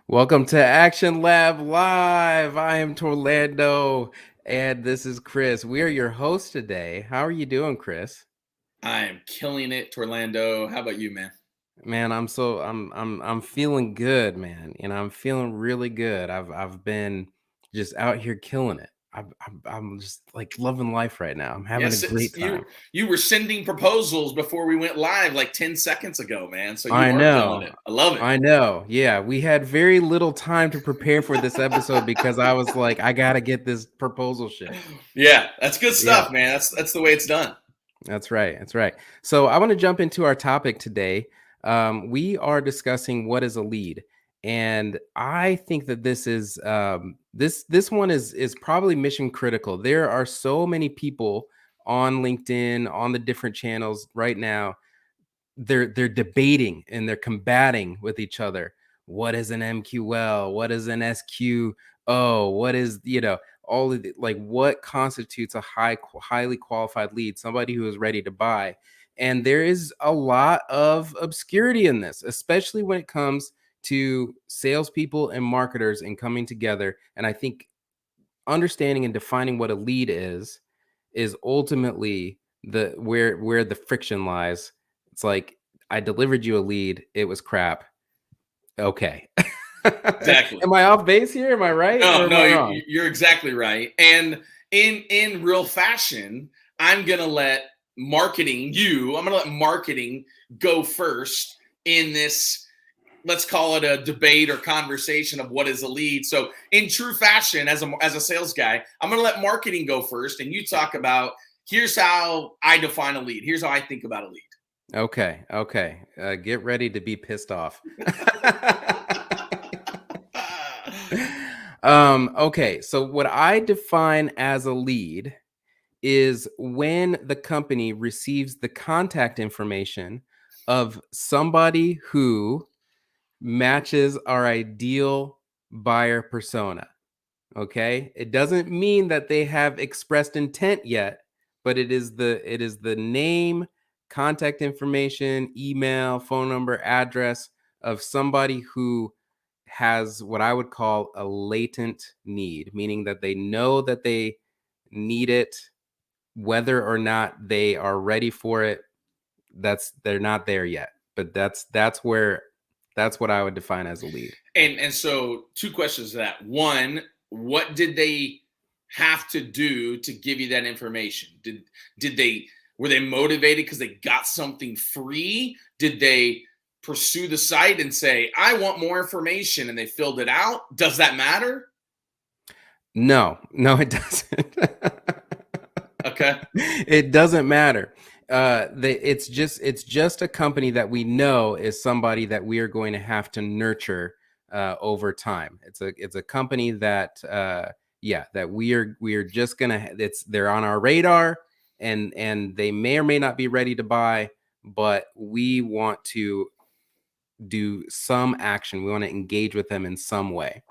Welcome to Action Lab Live. I am Torlando, and this is Chris. We are your hosts today. How are you doing, Chris? I am killing it, Torlando. How about you, man? Man, I'm feeling good, man. I'm feeling really good. I've been just out here killing it. I'm just like loving life right now. I'm having a Yes, great you time. you were sending proposals before we went live like 10 seconds ago, man. So you I are killing know. it. I love it. I know. Yeah, we had very little time to prepare for this episode because I was like, I gotta get this proposal shit. Yeah, that's good Yeah. stuff, man. That's the way it's done. That's right. That's right. So I want to jump into our topic today. We are discussing what is a lead, and I think that this one is probably mission critical. There are so many people on LinkedIn on the different channels right now. They're debating and they're combating with each other. What is an MQL? What is an SQO? What is all of the, like what constitutes a highly qualified lead, somebody who is ready to buy. And there is a lot of obscurity in this, especially when it comes to salespeople and marketers and coming together. And I think understanding and defining what a lead is ultimately the where the friction lies. It's like, I delivered you a lead, it was crap. Okay. Exactly. Am I off base here? Am I right No, or am no, I wrong? you're exactly right. And in real fashion, I'm gonna let I'm gonna let marketing go first in this, let's call it a debate or conversation of what is a lead. So in true fashion, as a sales guy, I'm going to let marketing go first, and you talk about here's how I define a lead. Here's how I think about a lead. Okay, okay. Get ready to be pissed off. Okay, so what I define as a lead is when the company receives the contact information of somebody who matches our ideal buyer persona. Okay, it doesn't mean that they have expressed intent yet, but it is the name, contact information, email, phone number, address of somebody who has what I would call a latent need, meaning that they know that they need it, whether or not they are ready for it. They're not there yet, but that's what I would define as a lead. And so two questions to that. One, what did they have to do to give you that information? Did they were they motivated because they got something free? Did they pursue the site and say, I want more information, and they filled it out? Does that matter? No, no, it doesn't. Okay. It doesn't matter. It's just a company that we know is somebody that we are going to have to nurture over time. It's a company that yeah, that we are just gonna. They're on our radar, and they may or may not be ready to buy, but we want to do some action. We want to engage with them in some way.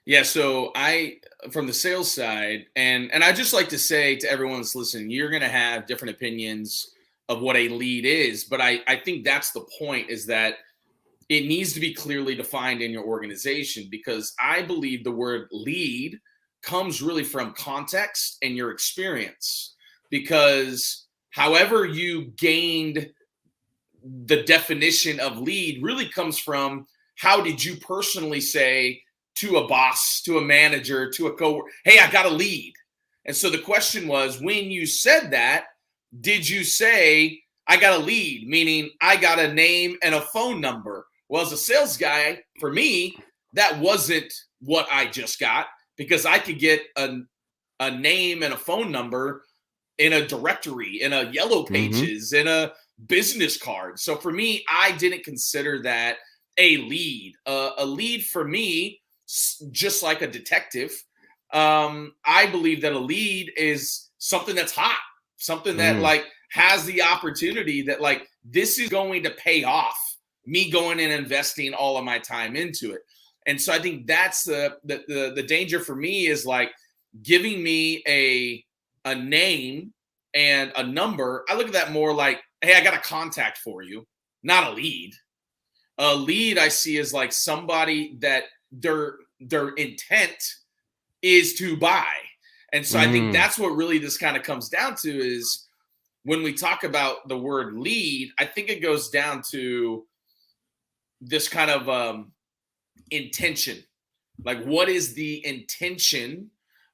Yeah, so I from the sales side, and I just like to say to everyone that's listening, you're gonna have different opinions of what a lead is, but I think that's the point, is that it needs to be clearly defined in your organization, because I believe the word lead comes really from context and your experience. Because however you gained the definition of lead really comes from how did you personally say to a boss, to a manager, to a coworker, hey, I got a lead. And so the question was, when you said that, did you say, I got a lead, meaning I got a name and a phone number? Well, as a sales guy, for me, that wasn't what I just got, because I could get a name and a phone number in a directory, in a yellow Hmm. pages, in a business card. So for me, I didn't consider that a lead. A lead for me, just like a detective, I believe that a lead is something that's hot, something that Mm. like has the opportunity that like this is going to pay off. Me going and investing all of my time into it. And so I think that's the danger for me, is like giving me a name and a number. I look at that more like, hey, I got a contact for you, not a lead. A lead I see is like somebody that their intent is to buy. And so I think Mm, that's what really this kind of comes down to is when we talk about the word lead, I think it goes down to this kind of intention. Like, what is the intention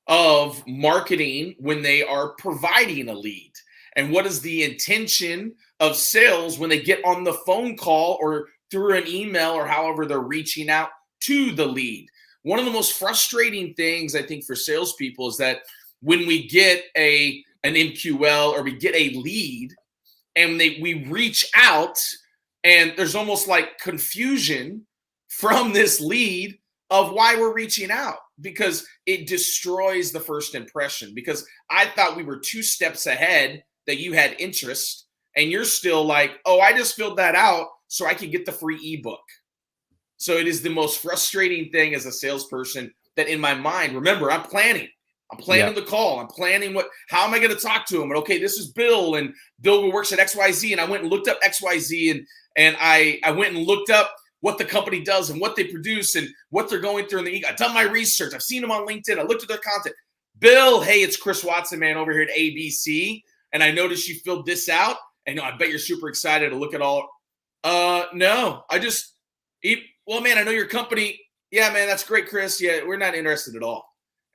of marketing when they are providing a lead? And what is the intention of sales when they get on the phone call or through an email or however they're reaching out to the lead? One of the most frustrating things I think for salespeople is that when we get an MQL or we get a lead and we reach out and there's almost like confusion from this lead of why we're reaching out because it destroys the first impression because I thought we were 2 steps ahead that you had interest and you're still like, oh, I just filled that out so I can get the free ebook. So it is the most frustrating thing as a salesperson that in my mind, remember, I'm planning yep. the call. I'm planning how am I going to talk to him? And okay, this is Bill, and Bill works at XYZ. And I went and looked up XYZ, and I went and looked up what the company does and what they produce and what they're going through. I've done my research. I've seen them on LinkedIn. I looked at their content. Bill, hey, it's Chris Watson, man, over here at ABC. And I noticed you filled this out. And I bet you're super excited to look at all. No, well, man, I know your company. Yeah, man, that's great, Chris. Yeah, we're not interested at all.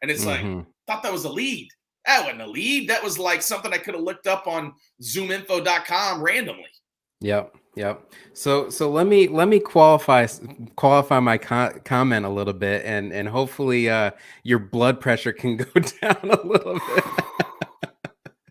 And it's like, Mm-hmm. thought that was a lead. That wasn't a lead. That was like something I could have looked up on zoominfo.com randomly. Yep. Yep. So let me qualify my comment a little bit, and hopefully your blood pressure can go down a little bit.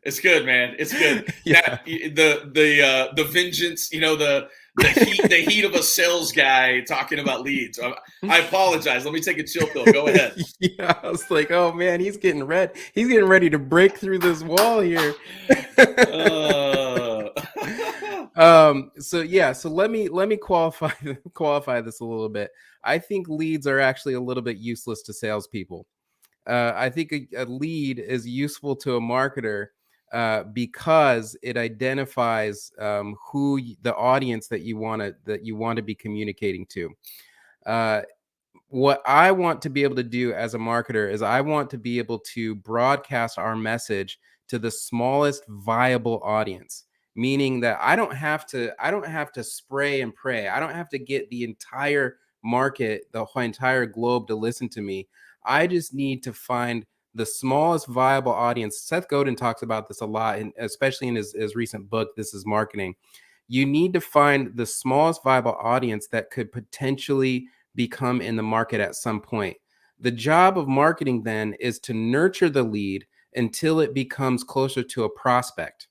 It's good, man. It's good. Yeah. That the vengeance, the heat of a sales guy talking about leads. I apologize. Let me take a chill pill. Go ahead. Yeah, I was like, oh man, he's getting red. He's getting ready to break through this wall here. Uh, So let me qualify this a little bit. I think leads are actually a little bit useless to salespeople. I think a lead is useful to a marketer because it identifies the audience that you want to be communicating to. Uh, what I want to be able to do as a marketer is I want to be able to broadcast our message to the smallest viable audience, meaning that I don't have to spray and pray. I don't have to get the entire market, the whole entire globe to listen to me. I just need to find the smallest viable audience. Seth Godin talks about this a lot, and especially in his recent book, This Is Marketing. You need to find the smallest viable audience that could potentially become in the market at some point. The job of marketing then is to nurture the lead until it becomes closer to a prospect.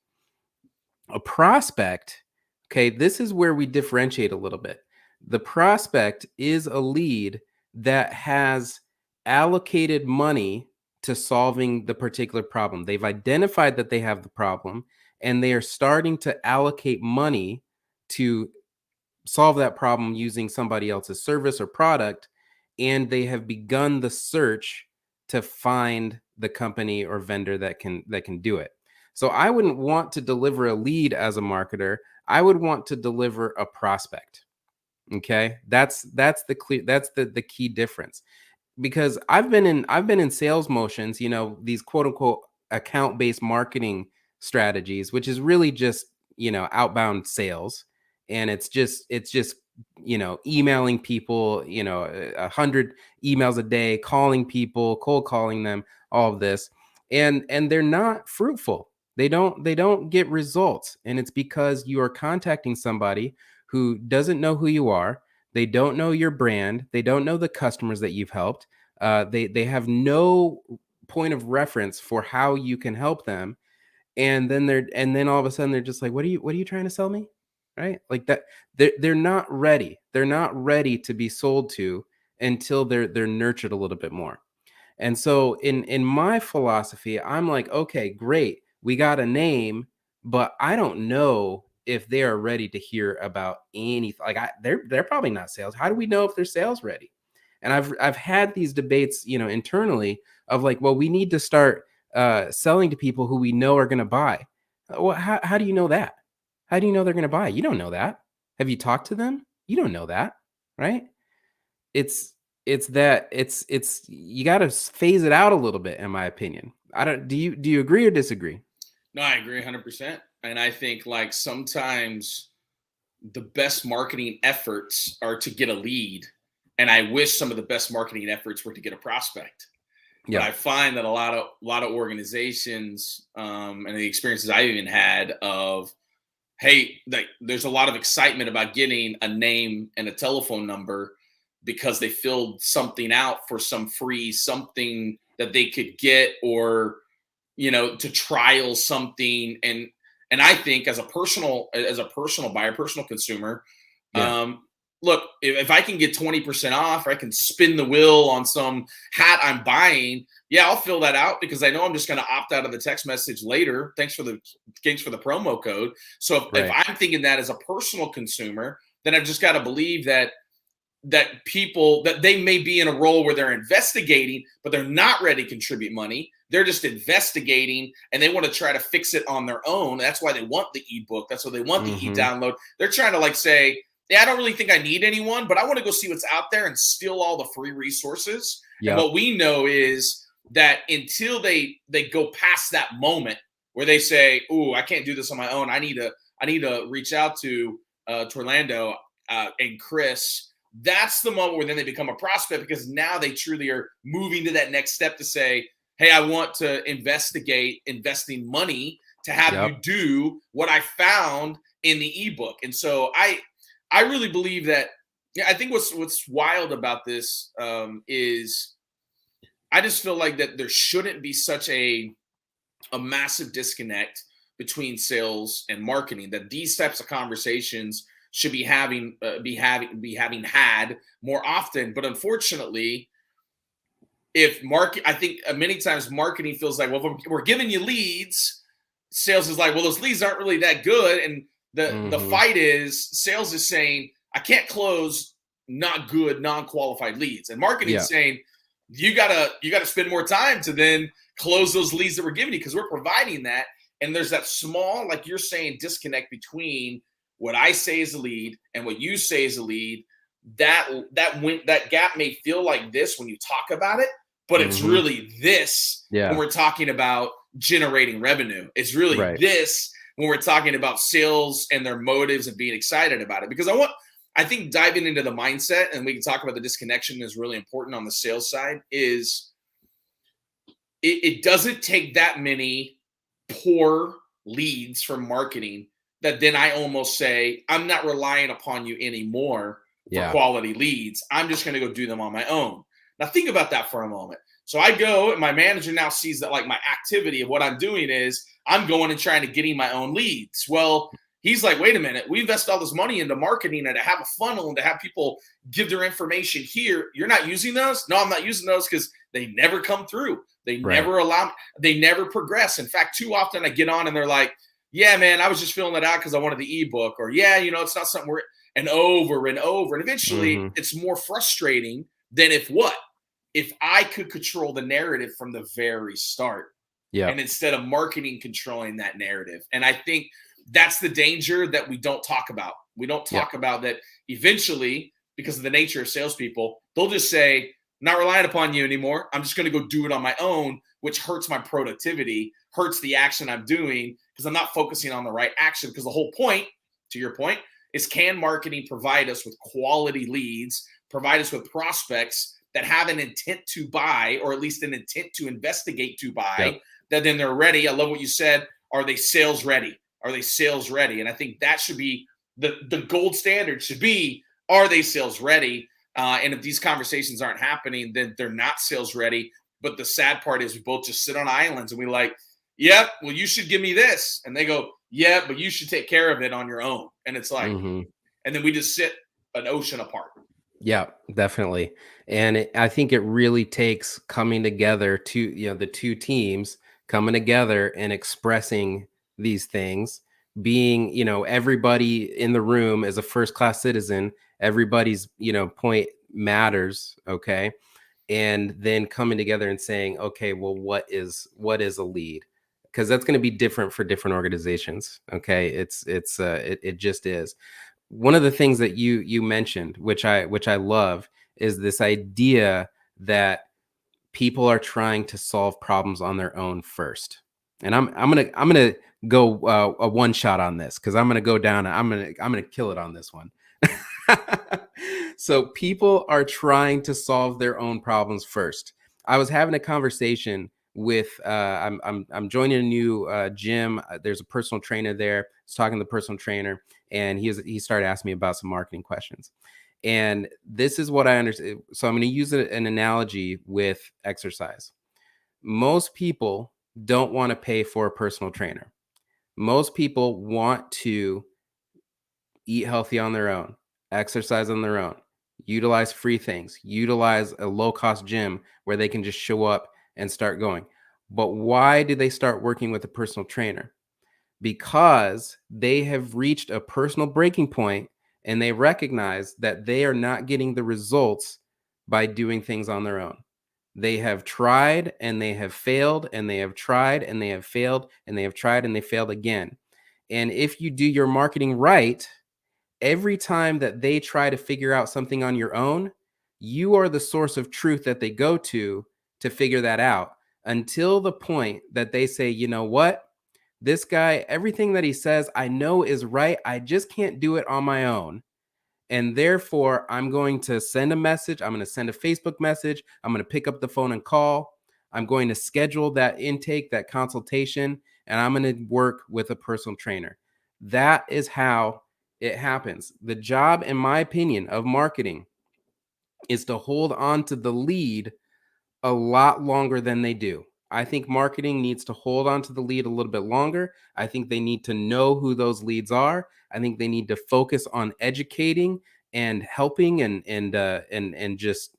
A prospect, okay, this is where we differentiate a little bit. The prospect is a lead that has allocated money to solving the particular problem. They've identified that they have the problem and they are starting to allocate money to solve that problem using somebody else's service or product, and they have begun the search to find the company or vendor that can do it. So I wouldn't want to deliver a lead as a marketer. I would want to deliver a prospect. Okay? That's the key difference. Because I've been in sales motions, these quote unquote account-based marketing strategies, which is really just, outbound sales. And it's just emailing people, 100 emails a day, calling people, cold calling them, all of this. And they're not fruitful. They don't get results. And it's because you are contacting somebody who doesn't know who you are. They don't know your brand. They don't know the customers that you've helped. They have no point of reference for how you can help them. And then all of a sudden they're just like, what are you trying to sell me? Right? Like that. They're not ready. They're not ready to be sold to until they're nurtured a little bit more. And so in my philosophy, I'm like, okay, great. We got a name, but I don't know if they are ready to hear about anything. Like they're probably not sales. How do we know if they're sales ready? And I've had these debates, internally of like, well, we need to start selling to people who we know are going to buy. Well, how do you know that? How do you know they're going to buy? You don't know that. Have you talked to them? You don't know that, right? It's it's that it's you got to phase it out a little bit, in my opinion. I don't. Do you agree or disagree? No, I agree 100%. And I think like sometimes the best marketing efforts are to get a lead. And I wish some of the best marketing efforts were to get a prospect. But Yeah. I find that a lot of organizations, and the experiences I even had of, hey, like there's a lot of excitement about getting a name and a telephone number because they filled something out for some free something that they could get, or to trial something. And I think as a personal buyer, personal consumer, Yeah. um look, if I can get 20% off, or I can spin the wheel on some hat I'm buying, yeah, I'll fill that out because I know I'm just going to opt out of the text message later. Thanks for the promo code. So if Right. I'm thinking that as a personal consumer, then I've just got to believe that people, that they may be in a role where they're investigating, but they're not ready to contribute money. They're just investigating and they want to try to fix it on their own. That's why they want the ebook. That's why they want the Mm-hmm. e-download. They're trying to like say, yeah, I don't really think I need anyone, but I want to go see what's out there and steal all the free resources. And Yep. what we know is that until they go past that moment where they say, "Ooh, I can't do this on my own. I need to reach out to Torlando and Chris." That's the moment where then they become a prospect, because now they truly are moving to that next step to say, hey, I want to investigate investing money to have you Yep. do what I found in the ebook. And so I really believe that. Yeah, I think what's wild about this is I just feel like that there shouldn't be such a massive disconnect between sales and marketing, that these types of conversations should be having had more often. But unfortunately, if market I think many times marketing feels like, well, if we're giving you leads, sales is like, well, those leads aren't really that good. And the Mm-hmm. fight is sales is saying, I can't close not good, non-qualified leads. And marketing Yeah. saying, you gotta spend more time to then close those leads that we're giving you, because we're providing that. And there's that small, like you're saying, disconnect between what I say is a lead and what you say is a lead. That gap may feel like this when you talk about it, but it's Mm-hmm. really this when Yeah. we're talking about generating revenue. It's really Right. this when we're talking about sales and their motives and being excited about it. Because I think diving into the mindset, and we can talk about the disconnection is really important on the sales side, is it doesn't take that many poor leads from marketing that then I almost say, I'm not relying upon you anymore for Yeah. quality leads. I'm just going to go do them on my own. Now, think about that for a moment. So I go, and my manager now sees that like my activity of what I'm doing is I'm going and trying to getting my own leads. Well, he's like, wait a minute, we invest all this money into marketing and to have a funnel and to have people give their information here. You're not using those? No, I'm not using those because they never come through. They Right. never allow, they never progress. In fact, too often I get on and they're like, yeah, man, I was just filling it out because I wanted the ebook, or yeah, it's not something we're, and over and over. And eventually Mm-hmm. it's more frustrating than if I could control the narrative from the very start, and Yep. instead of marketing controlling that narrative. And I think that's the danger that we don't talk about. We don't Yep. talk about that eventually, because of the nature of salespeople, they'll just say, not relying upon you anymore. I'm just going to go do it on my own, which hurts my productivity, hurts the action I'm doing, because I'm not focusing on the right action. Because the whole point, to your point, is, can marketing provide us with quality leads, provide us with prospects that have an intent to buy, or at least an intent to investigate to buy, Yep. that then they're ready. I love what you said. Are they sales ready? Are they sales ready? And I think that should be the gold standard, should be, are they sales ready? And if these conversations aren't happening, then they're not sales ready. But the sad part is we both just sit on islands and we like, yep, well, you should give me this. And they go, yeah, but you should take care of it on your own. And it's like, Mm-hmm. and then we just sit an ocean apart. Yeah, definitely. And I think it really takes coming together to, the two teams coming together and expressing these things, being, everybody in the room as a first class citizen, everybody's, point matters. Okay. And then coming together and saying, okay, well, what is a lead? Because that's going to be different for different organizations. Okay. It just is. One of the things that you mentioned, which I love, is this idea that people are trying to solve problems on their own first. And I'm gonna go a one shot on this because I'm gonna go down. I'm gonna kill it on this one. So people are trying to solve their own problems first. I was having a conversation with I'm joining a new gym. There's a personal trainer there. I was talking to the personal trainer, and he started asking me about some marketing questions. And this is what I understand. So I'm going to use an analogy with exercise. Most people don't want to pay for a personal trainer. Most people want to eat healthy on their own, exercise on their own, utilize free things, utilize a low cost gym where they can just show up and start going. But why do they start working with a personal trainer? Because they have reached a personal breaking point and they recognize that they are not getting the results by doing things on their own. They have tried and they have failed, and they have tried and they have failed, and they have tried and they failed again. And if you do your marketing right, every time that they try to figure out something on your own, you are the source of truth that they go to figure that out, until the point that they say, you know what? This guy, everything that he says, I know is right. I just can't do it on my own. And therefore, I'm going to send a message. I'm going to send a Facebook message. I'm going to pick up the phone and call. I'm going to schedule that intake, that consultation, and I'm going to work with a personal trainer. That is how it happens. The job, in my opinion, of marketing is to hold on to the lead a lot longer than they do. I think marketing needs to hold on to the lead a little bit longer. I think they need to know who those leads are. I think they need to focus on educating and helping and just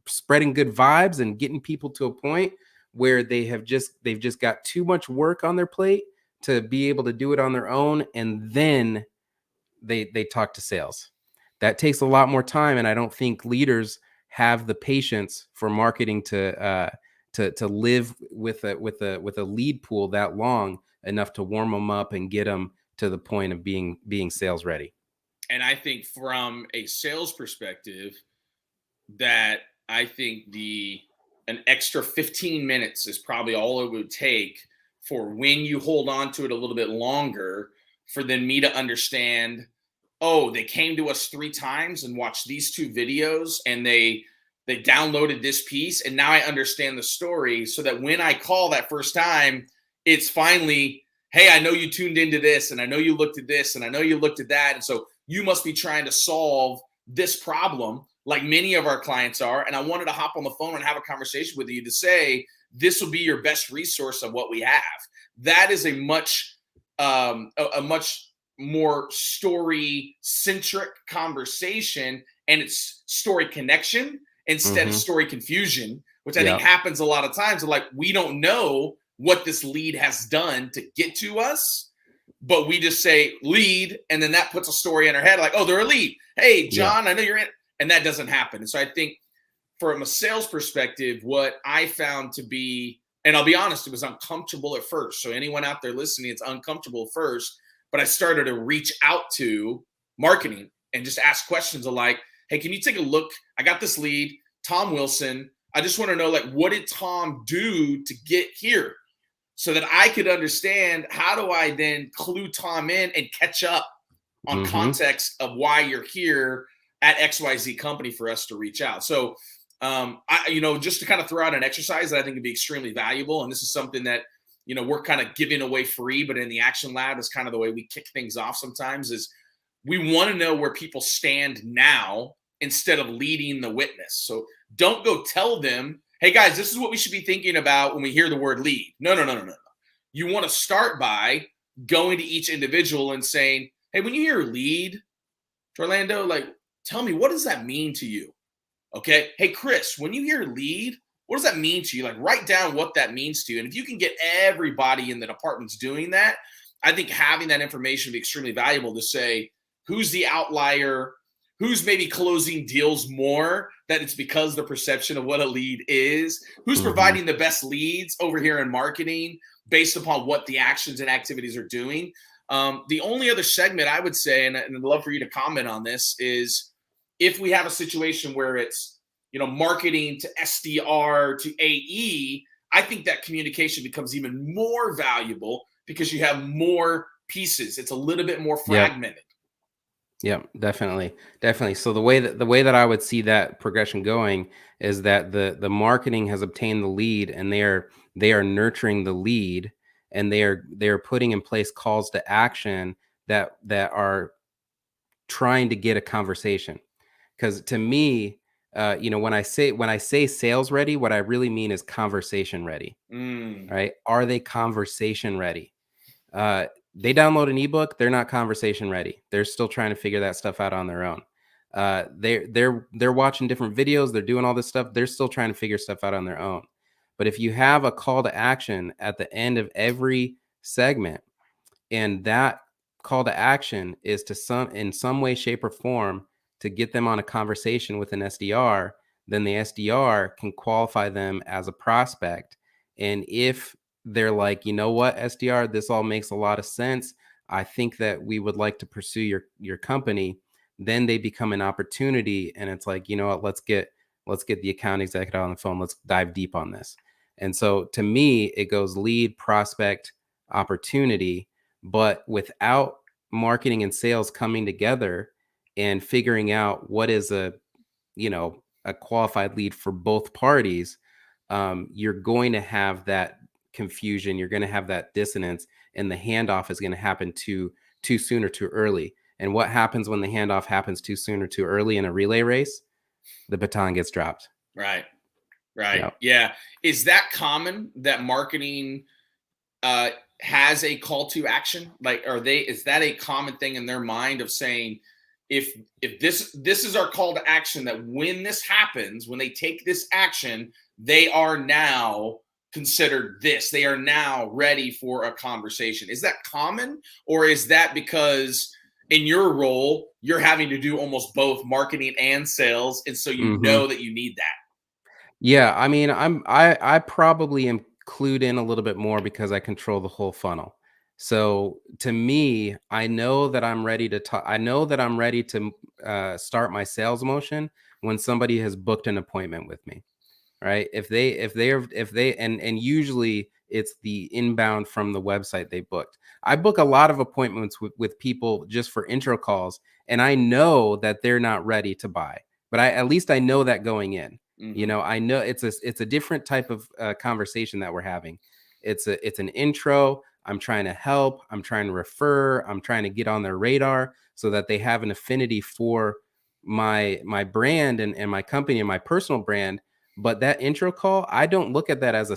spreading good vibes and getting people to a point where they've just got too much work on their plate to be able to do it on their own, and then they talk to sales. That takes a lot more time, and I don't think leaders have the patience for marketing to live with a lead pool that long enough to warm them up and get them to the point of being sales ready. And I think from a sales perspective, that I think the an extra 15 minutes is probably all it would take for when you hold on to it a little bit longer for then me to understand, oh, they came to us 3 times and watched these 2 videos and they downloaded this piece and now I understand the story, so that when I call that first time, it's finally, hey, I know you tuned into this and I know you looked at this and I know you looked at that, and so you must be trying to solve this problem like many of our clients are, and I wanted to hop on the phone and have a conversation with you to say this will be your best resource of what we have. That is a much much more story centric conversation, and it's story connection instead of story confusion, which I think happens a lot of times. Like, we don't know what this lead has done to get to us, but we just say lead, and then that puts a story in our head like, oh, they're a lead. Hey, John, I know you're in. And that doesn't happen. And so I think from a sales perspective, what I found to be, and I'll be honest, it was uncomfortable at first. So anyone out there listening, it's uncomfortable at first, but I started to reach out to marketing and just ask questions of like, hey, can you take a look? I got this lead, Tom Wilson. I just want to know, like, what did Tom do to get here? So that I could understand, how do I then clue Tom in and catch up on context of why you're here at XYZ company for us to reach out. So, just to kind of throw out an exercise that I think would be extremely valuable. And this is something that, we're kind of giving away free, but in the Action Lab is kind of the way we kick things off sometimes, is we want to know where people stand now instead of leading the witness. So don't go tell them, hey guys, this is what we should be thinking about when we hear the word lead. No. You want to start by going to each individual and saying, hey, when you hear lead, Torlando, like, tell me, what does that mean to you? Okay. Hey, Chris, when you hear lead, what does that mean to you? Like, write down what that means to you. And if you can get everybody in the departments doing that, I think having that information would be extremely valuable to say, who's the outlier, who's maybe closing deals more, that it's because the perception of what a lead is, who's providing the best leads over here in marketing based upon what the actions and activities are doing. The only other segment I would say, and I'd love for you to comment on this, is if we have a situation where it's marketing to SDR to AE, I think that communication becomes even more valuable because you have more pieces. It's a little bit more Yep. fragmented. Yep, definitely. Definitely. So the way that I would see that progression going is that the marketing has obtained the lead, and they are nurturing the lead, and they are putting in place calls to action that are trying to get a conversation. Because to me, when I say sales ready, what I really mean is conversation ready. Mm, Right? Are they conversation ready? They download an ebook, they're not conversation ready. They're still trying to figure that stuff out on their own. They're watching different videos, they're doing all this stuff, they're still trying to figure stuff out on their own. But if you have a call to action at the end of every segment, and that call to action is to some in some way, shape, or form to get them on a conversation with an SDR, then the SDR can qualify them as a prospect. And if they're like, you know what, SDR, this all makes a lot of sense, I think that we would like to pursue your company, then they become an opportunity. And it's like, you know what, let's get the account executive on the phone, let's dive deep on this. And so to me, it goes lead, prospect, opportunity. But without marketing and sales coming together and figuring out what is a qualified lead for both parties, you're going to have that confusion, you're going to have that dissonance, and the handoff is going to happen too soon or too early. And what happens when the handoff happens too soon or too early in a relay race? The baton gets dropped. right. Right. Yeah. Yeah. Is that common that marketing uh, has a call to action? Like, is that a common thing in their mind of saying, if this is our call to action, that when this happens, when they take this action, they are now considered this. They are now ready for a conversation. Is that common, or is that because in your role you're having to do almost both marketing and sales, and so you Hmm. know that you need that? Yeah, I mean, I probably am clued in a little bit more because I control the whole funnel. So to me, I know that I'm ready to talk. I know that I'm ready to start my sales motion when somebody has booked an appointment with me, right? If they and usually it's the inbound from the website they booked. I book a lot of appointments with people just for intro calls, and I know that they're not ready to buy, but at least I know that going in. Hmm. I know it's a different type of conversation that we're having. It's an intro. I'm trying to help. I'm trying to refer. I'm trying to get on their radar so that they have an affinity for my brand and my company and my personal brand. But that intro call, I don't look at that as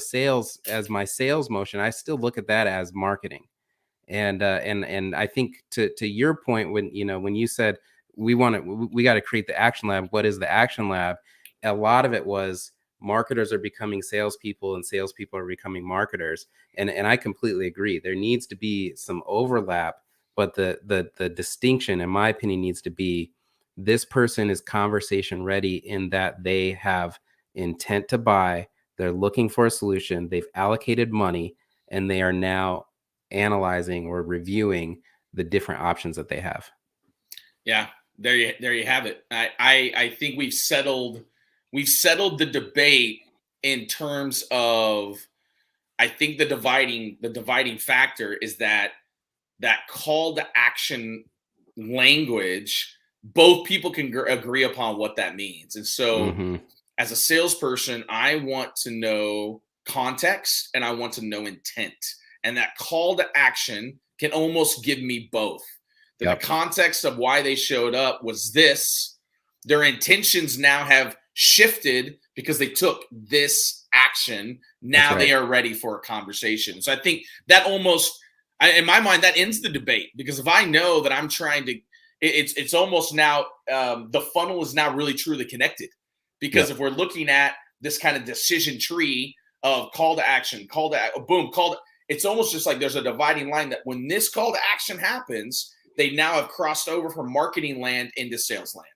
my sales motion. I still look at that as marketing. And I think to your point, when you said we got to create the action lab. What is the action lab? A lot of it was marketers are becoming salespeople and salespeople are becoming marketers. And I completely agree. There needs to be some overlap, but the distinction, in my opinion, needs to be this person is conversation ready in that they have intent to buy, they're looking for a solution, they've allocated money, and they are now analyzing or reviewing the different options that they have. Yeah, there you have it. I think we've settled the debate in terms of, I think the dividing factor is that call to action language. Both people can agree upon what that means, and so Hmm. as a salesperson, I want to know context and I want to know intent. And that call to action can almost give me both. That the Yep, context of why they showed up was this, their intentions now have shifted because they took this action. that's Now right. they are ready for a conversation. So I think that almost, in my mind, that ends the debate, because if I know that I'm trying to, it's almost now, the funnel is now really truly connected, because if Yep, we're looking at this kind of decision tree of call to action, boom, it's almost just like there's a dividing line that when this call to action happens, they now have crossed over from marketing land into sales land.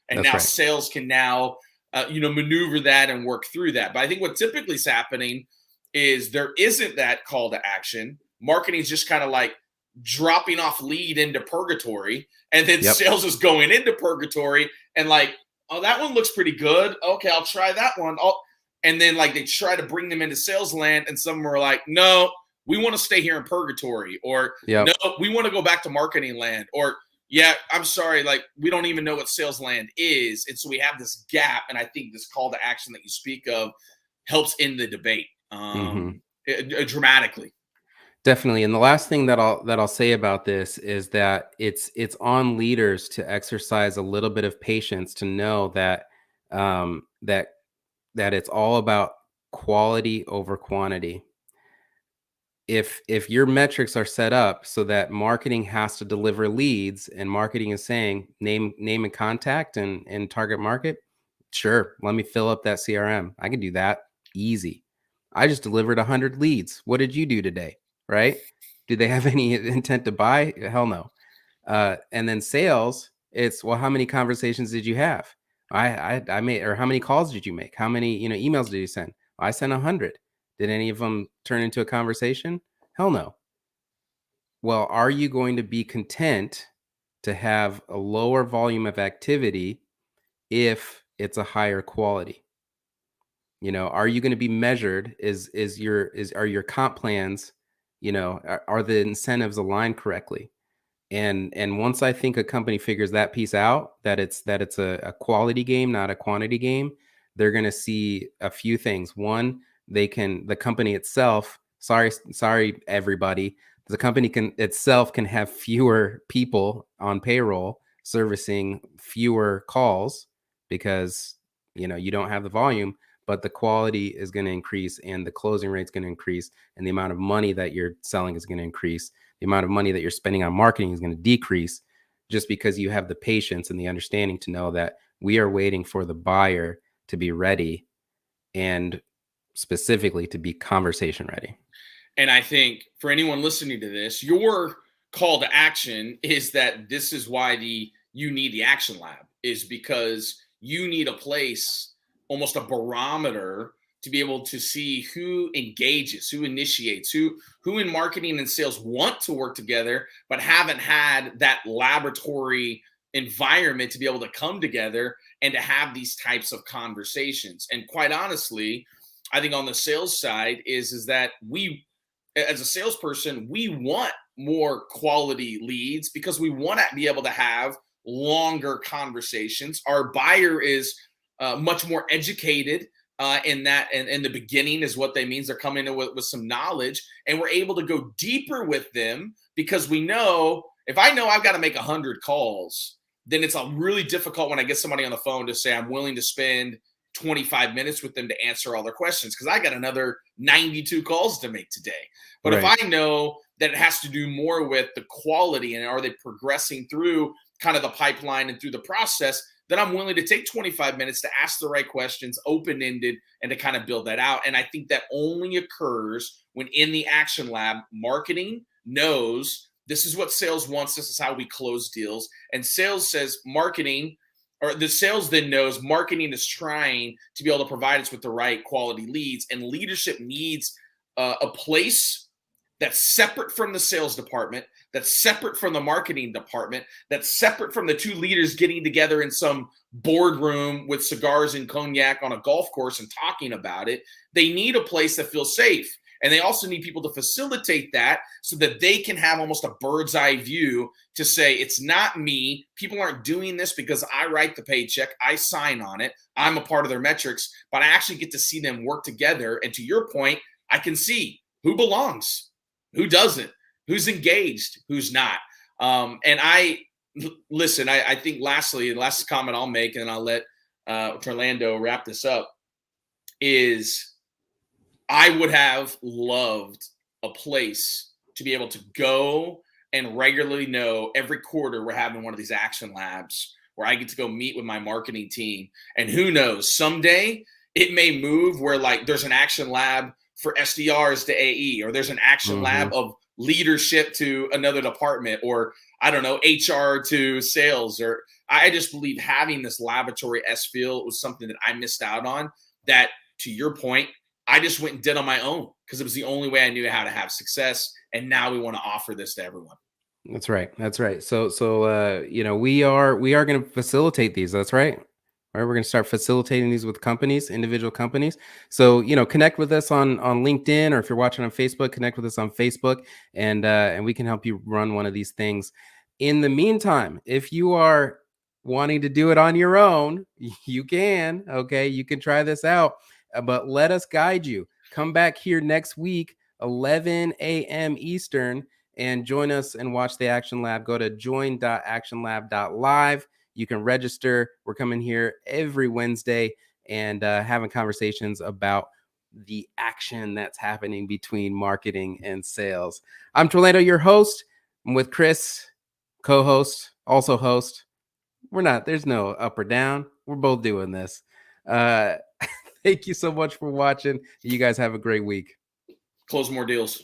And that's now right. sales can now, maneuver that and work through that. But I think what typically is happening is there isn't that call to action. Marketing is just kind of like dropping off lead into purgatory, and then Yep, sales is going into purgatory and like oh, that one looks pretty good. Okay, I'll try that one. And then like they try to bring them into sales land, and some are like, no, we want to stay here in purgatory, or no, Yep. we want to go back to marketing land, or yeah, I'm sorry, like we don't even know what sales land is. And so we have this gap. And I think this call to action that you speak of helps in the debate Hmm. dramatically. Definitely. And the last thing that I'll say about this is that it's on leaders to exercise a little bit of patience to know that um, that that it's all about quality over quantity. If your metrics are set up so that marketing has to deliver leads, and marketing is saying name and contact and target market, sure, let me fill up that CRM. I can do that easy. I just delivered 100 leads. What did you do today? Right? Do they have any intent to buy? Hell no. And then sales, it's, well, how many conversations did you have? I made, or how many calls did you make? How many, emails did you send? I sent 100. Did any of them turn into a conversation? Hell no. Well, are you going to be content to have a lower volume of activity if it's a higher quality? Are you going to be measured? Are your comp plans, are the incentives aligned correctly? And once I think a company figures that piece out, that it's a quality game, not a quantity game, they're going to see a few things. One, the company itself, sorry everybody, the company can itself can have fewer people on payroll servicing fewer calls because you don't have the volume, but the quality is going to increase and the closing rate's going to increase and the amount of money that you're selling is going to increase. The amount of money that you're spending on marketing is going to decrease, just because you have the patience and the understanding to know that we are waiting for the buyer to be ready, and specifically to be conversation ready. And I think for anyone listening to this, your call to action is that this is why you need the action lab, is because you need a place, almost a barometer, to be able to see who engages, who initiates, who in marketing and sales want to work together but haven't had that laboratory environment to be able to come together and to have these types of conversations. And quite honestly, I think on the sales side is that we, as a salesperson, we want more quality leads because we want to be able to have longer conversations. Our buyer is much more educated in that, and in the beginning is what they means. They're coming in with some knowledge, and we're able to go deeper with them because we know, if I know I've got to make 100 calls, then it's a really difficult when I get somebody on the phone to say I'm willing to spend 25 minutes with them to answer all their questions because I got another 92 calls to make today. But if Right. I know that it has to do more with the quality and are they progressing through kind of the pipeline and through the process, then I'm willing to take 25 minutes to ask the right questions, open-ended, and to kind of build that out. And I think that only occurs when in the action lab, marketing knows this is what sales wants, this is how we close deals. And sales says marketing, or the sales then knows marketing is trying to be able to provide us with the right quality leads, and leadership needs a place that's separate from the sales department, that's separate from the marketing department, that's separate from the two leaders getting together in some boardroom with cigars and cognac on a golf course and talking about it. They need a place that feels safe. And they also need people to facilitate that so that they can have almost a bird's eye view to say, it's not me. People aren't doing this because I write the paycheck, I sign on it, I'm a part of their metrics, but I actually get to see them work together. And to your point, I can see who belongs, who doesn't, who's engaged, who's not. And listen, I think lastly, the last comment I'll make, and I'll let Torlando wrap this up, is I would have loved a place to be able to go and regularly know every quarter we're having one of these action labs where I get to go meet with my marketing team. And who knows, someday it may move where like there's an action lab for SDRs to AE, or there's an action lab Mm-hmm. of leadership to another department, or I don't know, HR to sales. Or I just believe having this laboratory S feel was something that I missed out on, that, to your point, I just went and did on my own because it was the only way I knew how to have success. And now we want to offer this to everyone. That's right. That's right. So we are going to facilitate these. That's right. Right, we're going to start facilitating these with companies, individual companies. So, connect with us on LinkedIn, or if you're watching on Facebook, connect with us on Facebook, and we can help you run one of these things. In the meantime, if you are wanting to do it on your own, you can. Okay, you can try this out, but let us guide you. Come back here next week, 11 a.m. Eastern, and join us and watch the Action Lab. Go to join.actionlab.live. You can register. We're coming here every Wednesday and having conversations about the action that's happening between marketing and sales. I'm Torlando, your host. I'm with Chris, co-host, also host. There's no up or down. We're both doing this. Uh, thank you so much for watching. You guys have a great week. Close more deals.